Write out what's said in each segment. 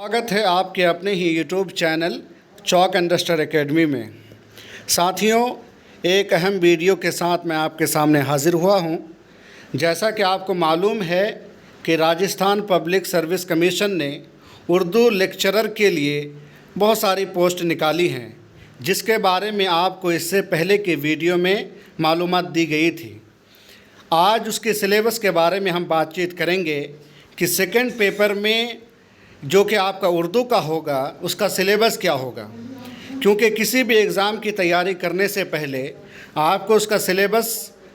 स्वागत है आपके अपने ही YouTube channel chalk and duster academy में। साथियों, एक अहम वीडियो के साथ मैं आपके सामने हाज़िर हुआ हूं। जैसा कि आपको मालूम है कि राजस्थान पब्लिक सर्विस कमीशन ने उर्दू लेक्चरर के लिए बहुत सारी पोस्ट निकाली हैं, जिसके बारे में आपको इससे पहले के वीडियो में मालूमात दी गई थी। आज उसके सिलेबस के बारे में हम बातचीत करेंगे कि सेकंड पेपर में जो कि आपका उर्दू का होगा उसका सिलेबस क्या होगा, क्योंकि किसी भी एग्ज़ाम की तैयारी करने से पहले आपको उसका सिलेबस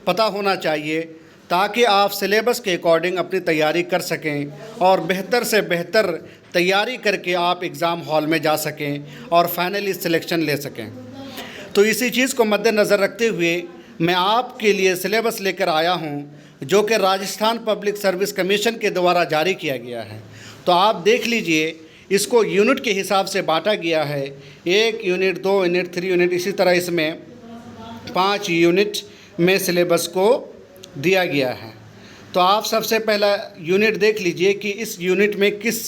पता होना चाहिए ताकि आप सिलेबस के अकॉर्डिंग अपनी तैयारी कर सकें और बेहतर से बेहतर तैयारी करके आप एग्ज़ाम हॉल में जा सकें और फाइनली सिलेक्शन ले सकें। तो इसी चीज़ को मद्देनज़र रखते हुए मैं आपके लिए सिलेबस लेकर आया हूं, जो कि राजस्थान पब्लिक सर्विस कमीशन के द्वारा जारी किया गया है। तो आप देख लीजिए, इसको यूनिट के हिसाब से बांटा गया है। 1 यूनिट, 2 यूनिट, 3 यूनिट, इसी तरह इसमें 5 यूनिट में सिलेबस को दिया गया है। तो आप सबसे पहला यूनिट देख लीजिए कि इस यूनिट में किस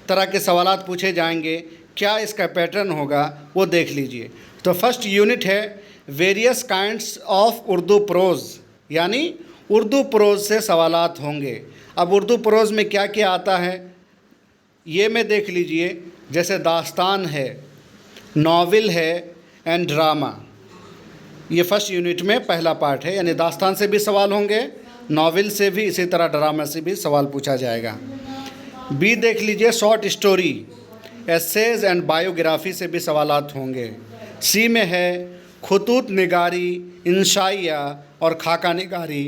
तरह के सवालात पूछे जाएंगे, क्या इसका पैटर्न होगा, वो देख लीजिए। तो फर्स्ट यूनिट है various kinds of Urdu pros, यानी उर्दू प्रोज़ से सवालात होंगे। अब उर्दू प्रोज़ में क्या क्या आता है ये में देख लीजिए। जैसे दास्तान है, नावल है एंड ड्रामा। ये फर्स्ट यूनिट में पहला पार्ट है, यानी दास्तान से भी सवाल होंगे, नावल से भी, इसी तरह ड्रामा से भी सवाल पूछा जाएगा। बी देख लीजिए, short story, essays and biography से भी सवालात होंगे। सी में है खुतूत निगारी, इंशाइया और खाका निगारी,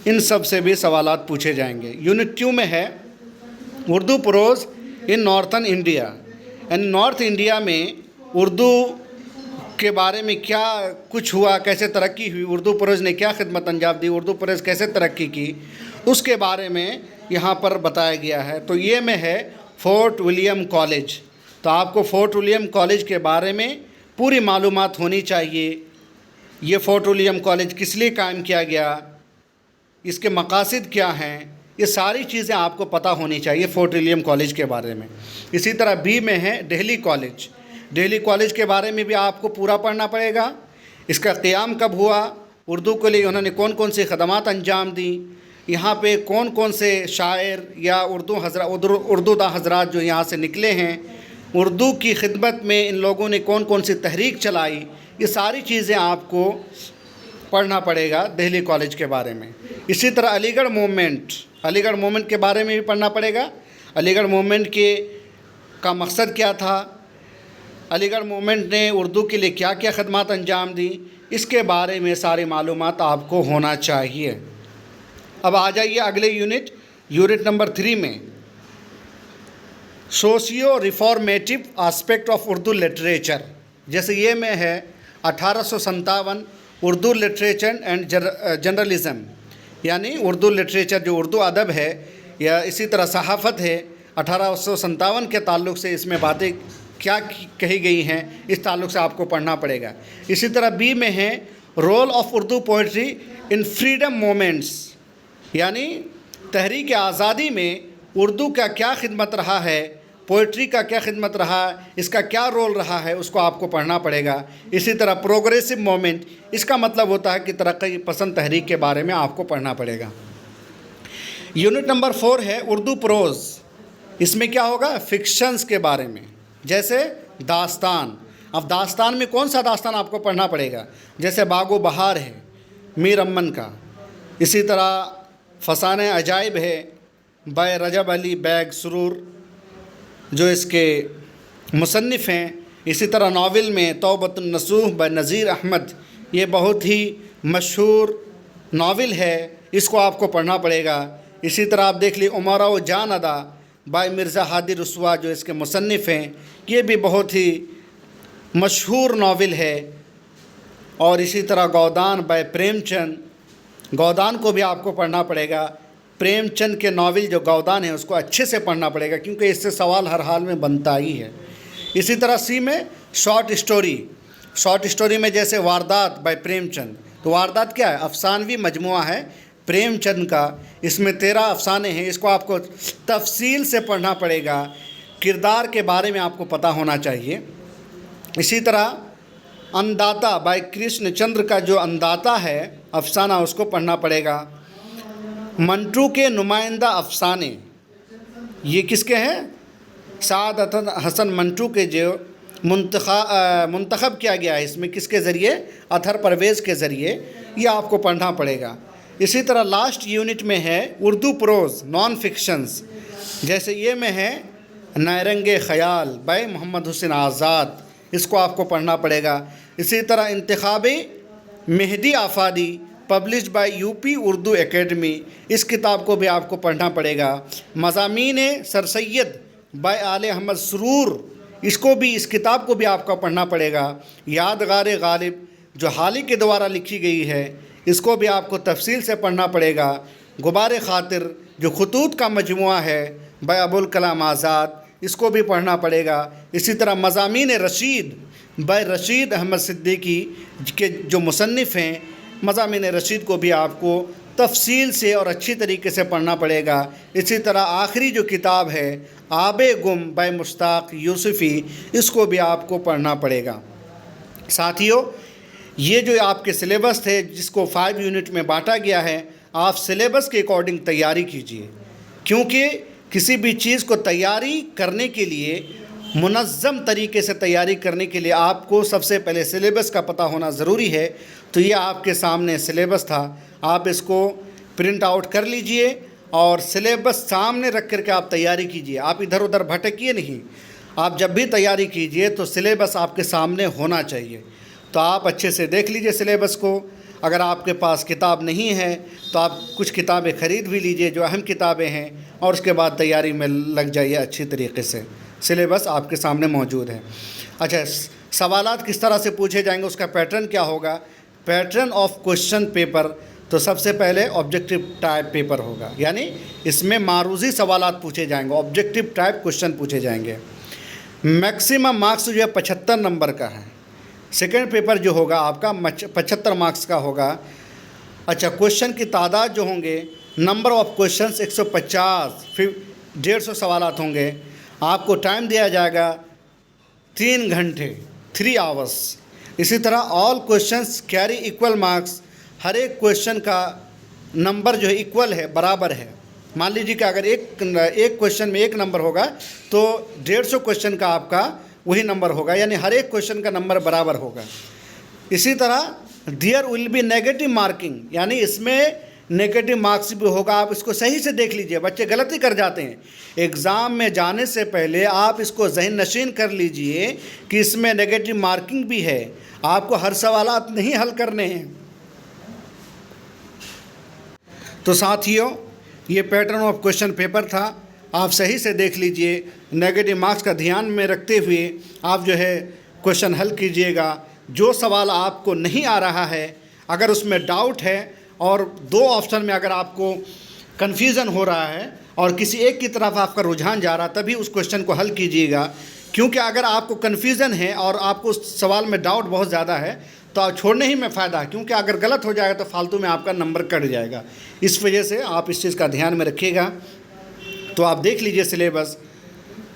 इन सब से भी सवालात पूछे जाएंगे। यूनिट 2 में है Urdu pros in northern India, and north India में उर्दू के बारे में क्या कुछ हुआ, कैसे तरक्की हुई, उर्दू प्रोज़ ने क्या खिदमत अंजाम दी, उर्दू प्रोज़ कैसे तरक्की की, उसके बारे में यहाँ पर बताया गया है। तो ये में है फोर्ट विलियम कॉलेज। तो आपको फोर्ट विलियम कॉलेज के बारे में पूरी मालूमात होनी चाहिए। ये फोर्ट विलियम कॉलेज किस लिए कायम किया गया, इसके मकासद क्या हैं, ये सारी चीज़ें आपको पता होनी चाहिए फोर्ट विलियम कॉलेज के बारे में। इसी तरह बी में है दिल्ली कॉलेज। दिल्ली कॉलेज के बारे में भी आपको पूरा पढ़ना पड़ेगा। इसका क़याम कब हुआ, उर्दू के लिए उन्होंने कौन कौन सी खदमात अंजाम दी, यहाँ पे कौन कौन से शायर या उर्दूदा हजरात जो यहाँ से निकले हैं, उर्दू की खिदमत में इन लोगों ने कौन कौन सी तहरीक चलाई, ये सारी चीज़ें आपको पढ़ना पड़ेगा दिल्ली कॉलेज के बारे में। इसी तरह अलीगढ़ मूवमेंट के बारे में भी पढ़ना पड़ेगा। अलीगढ़ मूवमेंट का मकसद क्या था, अलीगढ़ मूवमेंट ने उर्दू के लिए क्या क्या खदमात अंजाम दी, इसके बारे में सारी मालूमात आपको होना चाहिए। अब आ जाइए अगले यूनिट नंबर 3 में, socio reformative aspect of Urdu literature. जैसे ये में है 1857 उर्दू लिटरेचर एंड जर्नलिज़म, यानी उर्दू लिटरेचर जो उर्दू अदब है या इसी तरह सहाफ़त है, 1857 के ताल्लुक़ से इसमें बातें क्या कही गई हैं, इस ताल्लुक़ से आपको पढ़ना पड़ेगा। इसी तरह बी में है role of Urdu poetry in freedom moments, यानी तहरीक आज़ादी में उर्दू का क्या खिदमत रहा है, पोइट्री का क्या खिदमत रहा, इसका क्या रोल रहा है, उसको आपको पढ़ना पड़ेगा। इसी तरह प्रोग्रेसिव मोमेंट, इसका मतलब होता है कि तरक्की पसंद तहरीक के बारे में आपको पढ़ना पड़ेगा। यूनिट नंबर 4 है उर्दू प्रोज़। इसमें क्या होगा, फिक्शंस के बारे में, जैसे दास्तान। अब दास्तान में कौन सा दास्तान आपको पढ़ना पड़ेगा, जैसे बागो बहार है मीर अमन का, इसी तरह फसाने अजाइब है बाय रजब अली बैग सुरूर जो इसके मुसन्निफ़ हैं। इसी तरह नावल में तौबतुन नसूह बाय नज़ीर अहमद, ये बहुत ही मशहूर नावल है, इसको आपको पढ़ना पड़ेगा। इसी तरह आप देख ली उमरा व जान अदा बाय मिर्ज़ा हादी रसवा जो इसके मुसन्निफ़ हैं, ये भी बहुत ही मशहूर नावल है। और इसी तरह गौदान बाय प्रेमचंद, गौदान को भी आपको पढ़ना पड़ेगा। प्रेमचंद के नावल जो गौदान है उसको अच्छे से पढ़ना पड़ेगा, क्योंकि इससे सवाल हर हाल में बनता ही है। इसी तरह सी में शॉर्ट स्टोरी में जैसे वारदात बाय प्रेमचंद। तो वारदात क्या है, अफसानवी मजमुआ है प्रेमचंद का, इसमें 13 अफसाने हैं, इसको आपको तफसील से पढ़ना पड़ेगा کردار کے بارے میں آپ کو پتہ ہونا چاہیے۔ اسی طرح انداتا بائی کرشن چندر کا جو انداتا ہے افسانہ، اس کو پڑھنا پڑے گا۔ منٹو کے نمائندہ افسانے یہ کس کے ہیں؟ سعادت حسن منٹو کے جو منتخب کیا گیا ہے، اس میں کس کے ذریعے؟ اطہر پرویز کے ذریعے، یہ آپ کو پڑھنا پڑے گا۔ اسی طرح لاسٹ یونٹ میں ہے اردو پروز نان فکشنز، جیسے یہ میں ہے نیرنگ خیال بائی محمد حسین آزاد، اس کو آپ کو پڑھنا پڑے گا۔ اسی طرح انتخابی Mehdi Afadi published by U P Urdu academy, اس کتاب کو بھی آپ کو پڑھنا پڑے گا۔ مضامین سر سید بائی آل احمد سرور، اس کو بھی، اس کتاب کو بھی آپ کو پڑھنا پڑے گا۔ یادگار غالب جو حالی کے دوارا لکھی گئی ہے، اس کو بھی آپ کو تفصیل سے پڑھنا پڑے گا۔ غبار خاطر جو خطوط کا مجموعہ ہے بائی ابوالکلام آزاد، اس کو بھی پڑھنا پڑے گا۔ اسی طرح مضامین رشید بائی رشید احمد صدیقی کے جو مصنف ہیں، مضامین رشید کو بھی آپ کو تفصیل سے اور اچھی طریقے سے پڑھنا پڑے گا۔ اسی طرح آخری جو کتاب ہے آب گم بائی مشتاق یوسفی، اس کو بھی آپ کو پڑھنا پڑے گا۔ ساتھیوں، یہ جو آپ کے سلیبس تھے جس کو 5 یونٹ میں بانٹا گیا ہے، آپ سلیبس کے اکارڈنگ تیاری کیجیے، کیونکہ کسی بھی چیز کو تیاری کرنے کے لیے، منظم طریقے سے تیاری کرنے کے لیے آپ کو سب سے پہلے سلیبس کا پتہ ہونا ضروری ہے۔ تو یہ آپ کے سامنے سلیبس تھا، آپ اس کو پرنٹ آؤٹ کر لیجئے اور سلیبس سامنے رکھ کر کے آپ تیاری کیجئے۔ آپ ادھر ادھر بھٹکیے نہیں، آپ جب بھی تیاری کیجئے تو سلیبس آپ کے سامنے ہونا چاہیے۔ تو آپ اچھے سے دیکھ لیجئے سلیبس کو۔ اگر آپ کے پاس کتاب نہیں ہے تو آپ کچھ کتابیں خرید بھی لیجئے جو اہم کتابیں ہیں، اور اس کے بعد تیاری میں لگ جائیے اچھی طریقے سے۔ سلیبس آپ کے سامنے موجود ہے۔ اچھا، سوالات کس طرح سے پوچھے جائیں گے، اس کا پیٹرن کیا ہوگا؟ پیٹرن آف کوشچن پیپر، تو سب سے پہلے آبجیکٹیو ٹائپ پیپر ہوگا، یعنی اس میں معروضی سوالات پوچھے جائیں گے، آبجیکٹیو ٹائپ کوشچن پوچھے جائیں گے۔ میکسیمم مارکس جو ہے 75 نمبر کا ہے۔ سیکنڈ پیپر جو ہوگا آپ کا 75 مارکس کا ہوگا۔ اچھا، کوشچن کی تعداد جو ہوں گے، نمبر آف کوشچنس 150، پھر 150 سوالات ہوں گے۔ آپ کو ٹائم دیا جائے گا 3 گھنٹے، 3 آورس۔ اسی طرح آل کوشچنس کیری ایکول مارکس، ہر ایک کوشچن کا نمبر جو ہے ایکول ہے، برابر ہے۔ مان لیجیے کہ اگر ایک کوشچن میں 1 نمبر ہوگا تو 150 کوشچن کا آپ کا وہی نمبر ہوگا، یعنی ہر ایک کوشچن کا نمبر برابر ہوگا۔ اسی طرح there will be negative marking, یعنی اس میں نیگیٹو مارکس بھی ہوگا۔ آپ اس کو صحیح سے دیکھ لیجئے، بچے غلطی کر جاتے ہیں۔ ایگزام میں جانے سے پہلے آپ اس کو ذہن نشین کر لیجئے کہ اس میں نیگیٹو مارکنگ بھی ہے، آپ کو ہر سوالات نہیں حل کرنے ہیں۔ تو ساتھیوں، یہ پیٹرن آف کوشچن پیپر تھا، آپ صحیح سے دیکھ لیجئے۔ نیگیٹو مارکس کا دھیان میں رکھتے ہوئے آپ جو ہے کوشچن حل کیجئے گا۔ جو سوال آپ کو نہیں آ رہا ہے، اگر اس میں ڈاؤٹ ہے اور 2 آپشن میں اگر آپ کو کنفیوژن ہو رہا ہے اور کسی ایک کی طرف آپ کا رجحان جا رہا، تبھی اس کوشچن کو حل کیجئے گا۔ کیونکہ اگر آپ کو کنفیوژن ہے اور آپ کو اس سوال میں ڈاؤٹ بہت زیادہ ہے تو آپ چھوڑنے ہی میں فائدہ ہے، کیونکہ اگر غلط ہو جائے گا تو فالتو میں آپ کا نمبر کٹ جائے گا۔ اس وجہ سے آپ اس چیز کا دھیان میں رکھیے گا۔ تو آپ دیکھ لیجئے سلیبس۔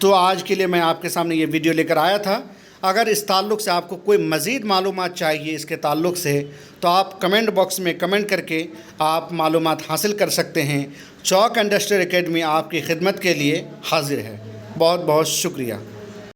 تو آج کے لیے میں آپ کے سامنے یہ ویڈیو لے کر آیا تھا۔ اگر اس تعلق سے آپ کو کوئی مزید معلومات چاہیے اس کے تعلق سے، تو آپ کمنٹ باکس میں کمنٹ کر کے آپ معلومات حاصل کر سکتے ہیں۔ چاک اینڈ ڈسٹر اکیڈمی آپ کی خدمت کے لیے حاضر ہے۔ بہت بہت شکریہ۔